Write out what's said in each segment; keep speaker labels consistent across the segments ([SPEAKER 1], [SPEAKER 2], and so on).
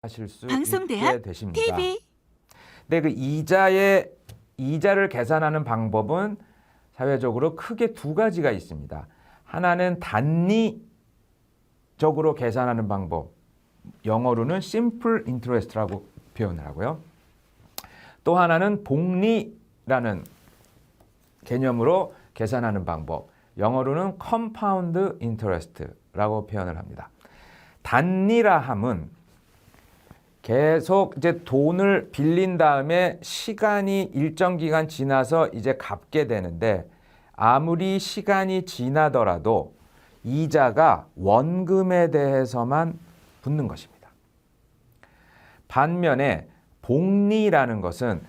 [SPEAKER 1] 하실 수
[SPEAKER 2] 방송대학
[SPEAKER 1] 있게 되십니다.
[SPEAKER 2] TV.
[SPEAKER 1] 근데 그 이자를 계산하는 방법은 사회적으로 크게 두 가지가 있습니다. 하나는 단위적으로 계산하는 방법, 영어로는 simple interest라고 표현을 하고요. 또 하나는 복리라는 개념으로 계산하는 방법, 영어로는 compound interest라고 표현을 합니다. 단리라 함은 계속 이제 돈을 빌린 다음에 시간이 일정 기간 지나서 이제 갚게 되는데 아무리 시간이 지나더라도 이자가 원금에 대해서만 붙는 것입니다. 반면에 복리라는 것은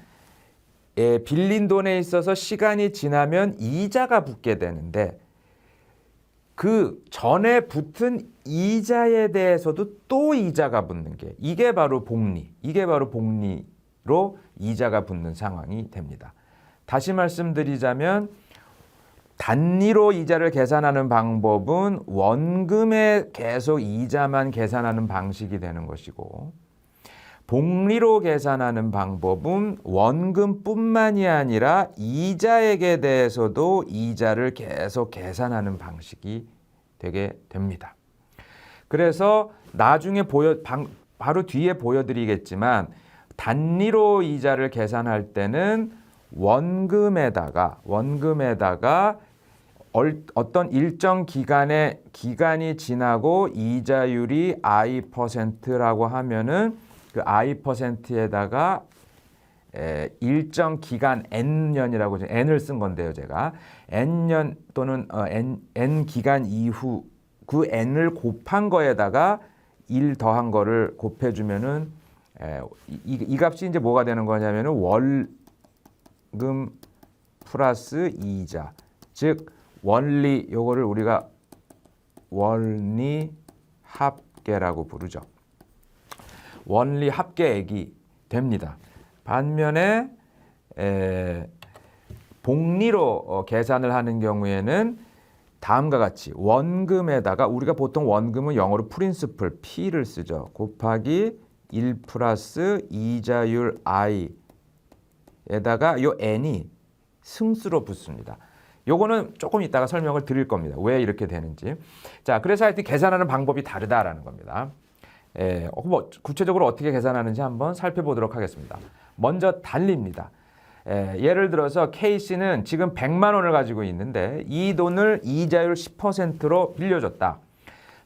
[SPEAKER 1] 빌린 돈에 있어서 시간이 지나면 이자가 붙게 되는데 그 전에 붙은 이자에 대해서도 또 이자가 붙는 게 이게 바로 복리, 이게 바로 복리로 이자가 붙는 상황이 됩니다. 다시 말씀드리자면 단리로 이자를 계산하는 방법은 원금에 계속 이자만 계산하는 방식이 되는 것이고 복리로 계산하는 방법은 원금뿐만이 아니라 이자액에 대해서도 이자를 계속 계산하는 방식이 되게 됩니다. 그래서 나중에 바로 뒤에 보여드리겠지만 단리로 이자를 계산할 때는 원금에다가 어떤 일정 기간이 지나고 이자율이 I%라고 하면은 그 I%에다가 일정 기간 N년이라고 N을 쓴 건데요, 제가. N년 또는 N 기간 이후 그 N을 곱한 거에다가 1 더한 거를 곱해주면은 이 값이 이제 뭐가 되는 거냐면은 월금 플러스 이자. 즉, 원리, 요거를 우리가 원리 합계라고 부르죠. 원리 합계액이 됩니다. 반면에 복리로 계산을 하는 경우에는 다음과 같이 원금에다가 우리가 보통 원금은 영어로 프린시플 P를 쓰죠. 곱하기 1 플러스 이자율 I에다가 요 N이 승수로 붙습니다. 요거는 조금 이따가 설명을 드릴 겁니다. 왜 이렇게 되는지. 자, 그래서 하여튼 계산하는 방법이 다르다라는 겁니다. 뭐 구체적으로 어떻게 계산하는지 한번 살펴보도록 하겠습니다. 먼저 단리입니다. 예를 들어서 K씨는 지금 100만 원을 가지고 있는데 이 돈을 이자율 10%로 빌려줬다.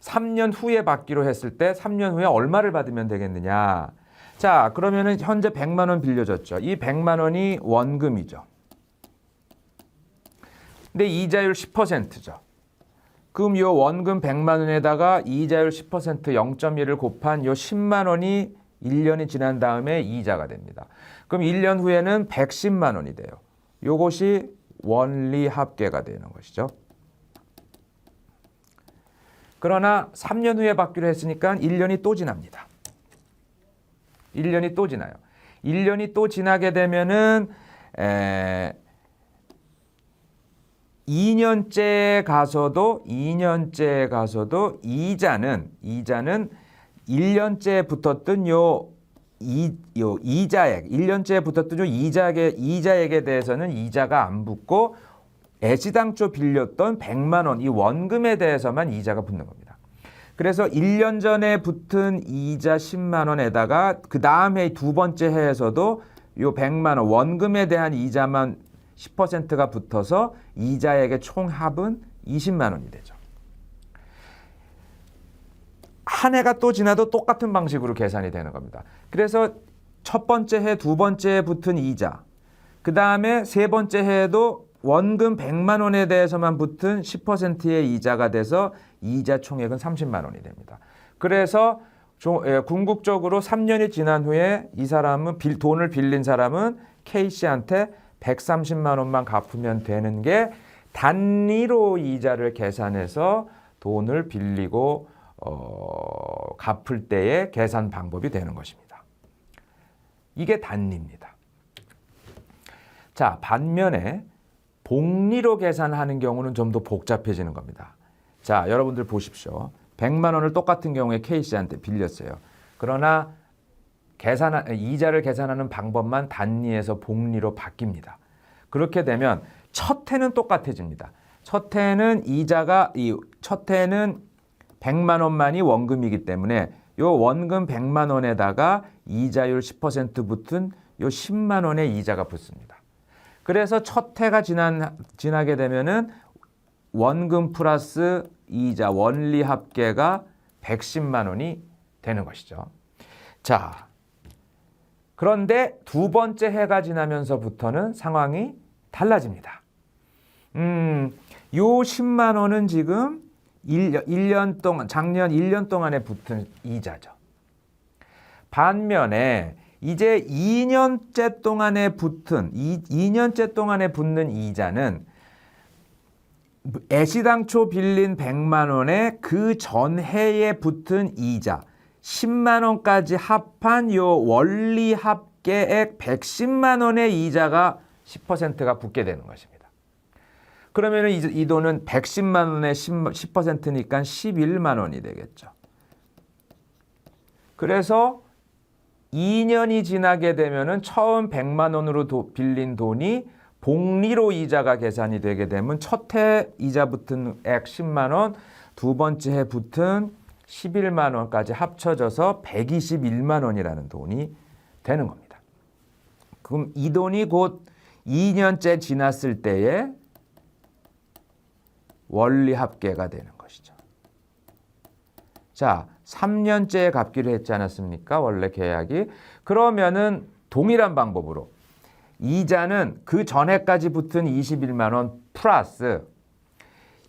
[SPEAKER 1] 3년 후에 받기로 했을 때 3년 후에 얼마를 받으면 되겠느냐. 자, 그러면은 현재 100만 원 빌려줬죠. 이 100만 원이 원금이죠. 근데 이자율 10%죠. 그럼 요 원금 100만 원에다가 이자율 10% 0.1을 곱한 요 10만 원이 1년이 지난 다음에 이자가 됩니다. 그럼 1년 후에는 110만 원이 돼요. 요것이 원리 합계가 되는 것이죠. 그러나 3년 후에 받기로 했으니까 1년이 또 지납니다. 1년이 또 지나요. 1년이 또 지나게 되면은 2년째 가서도 이자는 1년째 붙었던 요 이자액, 1년째 붙었던 요 이자액에 대해서는 이자가 안 붙고 애시당초 빌렸던 100만 원, 이 원금에 대해서만 이자가 붙는 겁니다. 그래서 1년 전에 붙은 이자 10만 원에다가 그 다음 해 두 번째 해에서도 요 100만 원 원금에 대한 이자만 10%가 붙어서 이자액의 총합은 20만 원이 되죠. 한 해가 또 지나도 똑같은 방식으로 계산이 되는 겁니다. 그래서 첫 번째 해, 두 번째 해 붙은 이자, 그 다음에 세 번째 해에도 원금 100만 원에 대해서만 붙은 10%의 이자가 돼서 이자 총액은 30만 원이 됩니다. 그래서 궁극적으로 3년이 지난 후에 이 사람은 돈을 빌린 사람은 K씨한테 130만 원만 갚으면 되는 게 단리로 이자를 계산해서 돈을 빌리고 갚을 때의 계산 방법이 되는 것입니다. 이게 단리입니다. 자, 반면에 복리로 계산하는 경우는 좀 더 복잡해지는 겁니다. 자, 여러분들 보십시오. 100만 원을 똑같은 경우에 K씨한테 빌렸어요. 그러나 이자를 계산하는 방법만 단리에서 복리로 바뀝니다. 그렇게 되면 첫 해는 똑같아집니다. 첫 해는 첫 해는 100만 원만이 원금이기 때문에 요 원금 100만 원에다가 이자율 10% 붙은 요 10만 원의 이자가 붙습니다. 그래서 첫 해가 지나게 되면은 원금 플러스 이자 원리 합계가 110만 원이 되는 것이죠. 자, 그런데 두 번째 해가 지나면서부터는 상황이 달라집니다. 요 10만 원은 지금 1년 동안, 작년 1년 동안에 붙은 이자죠. 반면에 이제 2년째 동안에 붙는 이자는 애시당초 빌린 100만 원에 그 전해에 붙은 이자 10만 원까지 합한 요 원리 합계액 110만 원의 이자가 10%가 붙게 되는 것입니다. 그러면 이 돈은 110만 원의 10%니까 11만 원이 되겠죠. 그래서 2년이 지나게 되면은 처음 100만 원으로 빌린 돈이 복리로 이자가 계산이 되게 되면 첫 해 이자 붙은 액 10만 원, 두 번째 해 붙은 11만 원까지 합쳐져서 121만 원이라는 돈이 되는 겁니다. 그럼 이 돈이 곧 2년째 지났을 때에 원리 합계가 되는 것이죠. 자, 3년째에 갚기로 했지 않았습니까? 원래 계약이. 그러면은 동일한 방법으로 이자는 그 전해까지 붙은 21만 원 플러스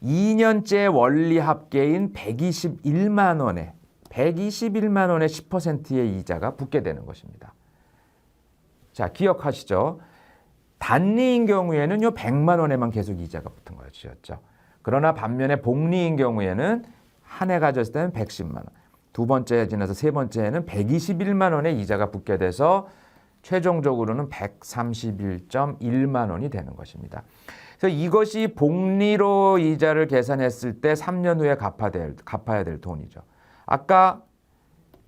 [SPEAKER 1] 2년째 원리 합계인 121만 원의 10%의 이자가 붙게 되는 것입니다. 자, 기억하시죠? 단리인 경우에는 요 100만 원에만 계속 이자가 붙은 것이었죠. 그러나 반면에 복리인 경우에는 한 해 가졌을 때는 110만 원, 두 번째 지나서 세 번째 해는 121만 원의 이자가 붙게 돼서 최종적으로는 131.1만 원이 되는 것입니다. 그래서 이것이 복리로 이자를 계산했을 때 3년 후에 갚아야 될 돈이죠. 아까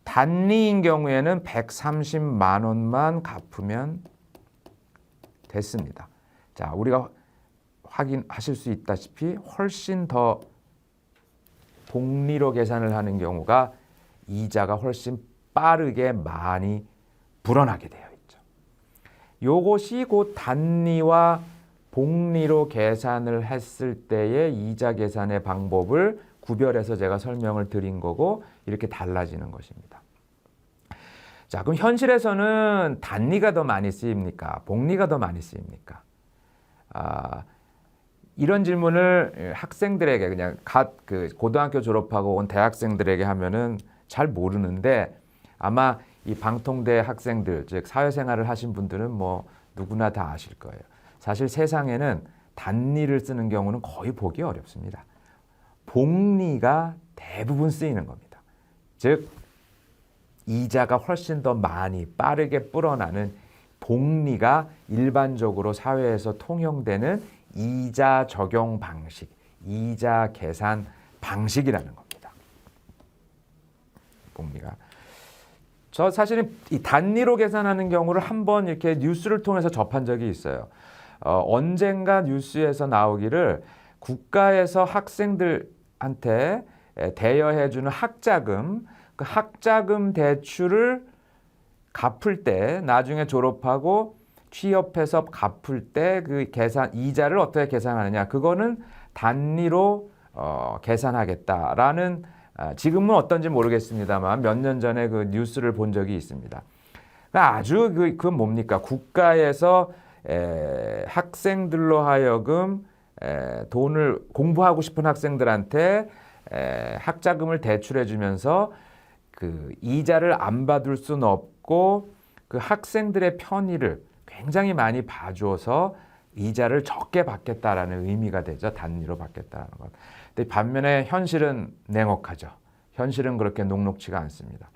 [SPEAKER 1] 단리인 경우에는 130만 원만 갚으면 됐습니다. 자, 우리가 확인하실 수 있다시피 훨씬 더 복리로 계산을 하는 경우가 이자가 훨씬 빠르게 많이 불어나게 되어 있죠. 요것이 곧 단리와 복리로 계산을 했을 때의 이자 계산의 방법을 구별해서 제가 설명을 드린 거고 이렇게 달라지는 것입니다. 자, 그럼 현실에서는 단리가 더 많이 쓰입니까? 복리가 더 많이 쓰입니까? 이런 질문을 학생들에게 그냥 고등학교 졸업하고 온 대학생들에게 하면은 잘 모르는데 아마 이 방통대 학생들, 즉 사회생활을 하신 분들은 뭐 누구나 다 아실 거예요. 사실 세상에는 단리를 쓰는 경우는 거의 보기 어렵습니다. 복리가 대부분 쓰이는 겁니다. 즉 이자가 훨씬 더 많이 빠르게 불어나는 복리가 일반적으로 사회에서 통용되는 이자 적용 방식, 이자 계산 방식이라는 겁니다. 복리가. 저 사실은 이 단리로 계산하는 경우를 한번 이렇게 뉴스를 통해서 접한 적이 있어요. 언젠가 뉴스에서 나오기를 국가에서 학생들한테 대여해주는 학자금, 그 학자금 대출을 갚을 때 나중에 졸업하고 취업해서 갚을 때 그 계산 이자를 어떻게 계산하느냐 그거는 단리로 계산하겠다라는 지금은 어떤지 모르겠습니다만 몇 년 전에 그 뉴스를 본 적이 있습니다. 아주 그건 뭡니까? 국가에서 학생들로 하여금 돈을 공부하고 싶은 학생들한테 학자금을 대출해 주면서 그 이자를 안 받을 수는 없고 그 학생들의 편의를 굉장히 많이 봐줘서 이자를 적게 받겠다라는 의미가 되죠. 단리로 받겠다라는 것. 근데 반면에 현실은 냉혹하죠. 현실은 그렇게 녹록치가 않습니다.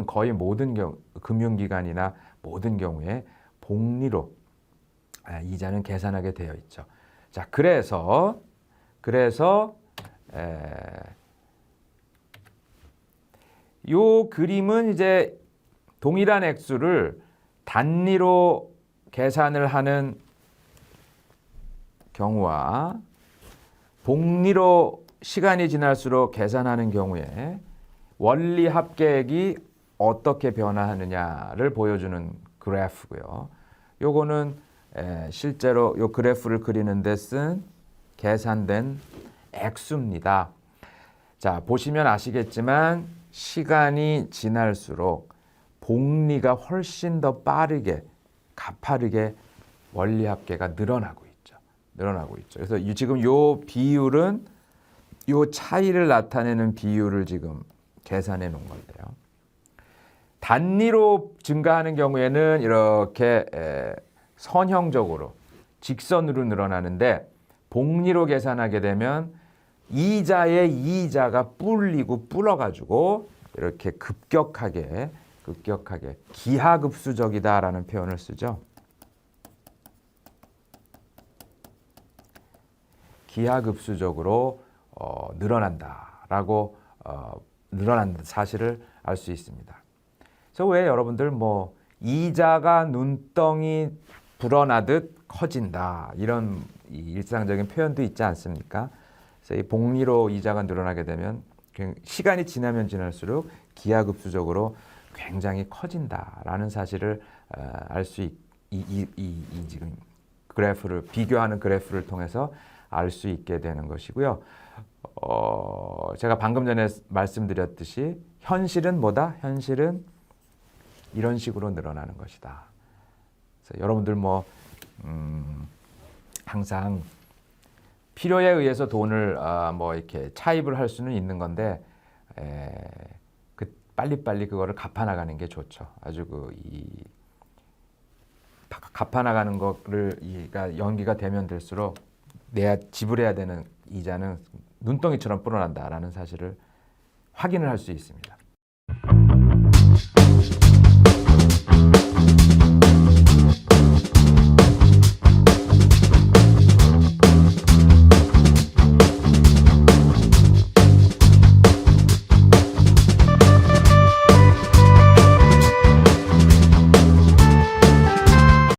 [SPEAKER 1] 거의 모든 금융기관이나 모든 경우에 복리로 이자는 계산하게 되어 있죠. 자, 그래서 요 그림은 이제 동일한 액수를 단위로 계산을 하는 경우와 복리로 시간이 지날수록 계산하는 경우에 원리 합계액이 어떻게 변화하느냐를 보여주는 그래프고요. 요거는 실제로 요 그래프를 그리는 데 쓴 계산된 액수입니다. 자, 보시면 아시겠지만 시간이 지날수록 복리가 훨씬 더 빠르게 가파르게 원리 합계가 늘어나고 있죠. 그래서 지금 요 비율은 요 차이를 나타내는 비율을 지금 계산해 놓은 건데요. 단위로 증가하는 경우에는 이렇게 선형적으로 직선으로 늘어나는데 복리로 계산하게 되면 이자의 이자가 불어가지고 이렇게 급격하게 기하급수적이다라는 표현을 쓰죠. 기하급수적으로 늘어난다라고 늘어난 사실을 알 수 있습니다. 그래서 왜 여러분들 뭐 이자가 눈덩이 불어나듯 커진다 이런 일상적인 표현도 있지 않습니까? 그래서 이 복리로 이자가 늘어나게 되면 시간이 지나면 지날수록 기하급수적으로 굉장히 커진다라는 사실을 알 수 지금 그래프를 비교하는 그래프를 통해서 알 수 있게 되는 것이고요. 제가 방금 전에 말씀드렸듯이 현실은 뭐다? 현실은 이런 식으로 늘어나는 것이다. 그래서 여러분들 뭐 항상 필요에 의해서 돈을 뭐 이렇게 차입을 할 수는 있는 건데 빨리빨리 그거를 갚아나가는 게 좋죠. 아주 갚아나가는 거를 연기가 되면 될수록 내가 지불해야 되는 이자는 눈덩이처럼 불어난다라는 사실을 확인을 할 수 있습니다.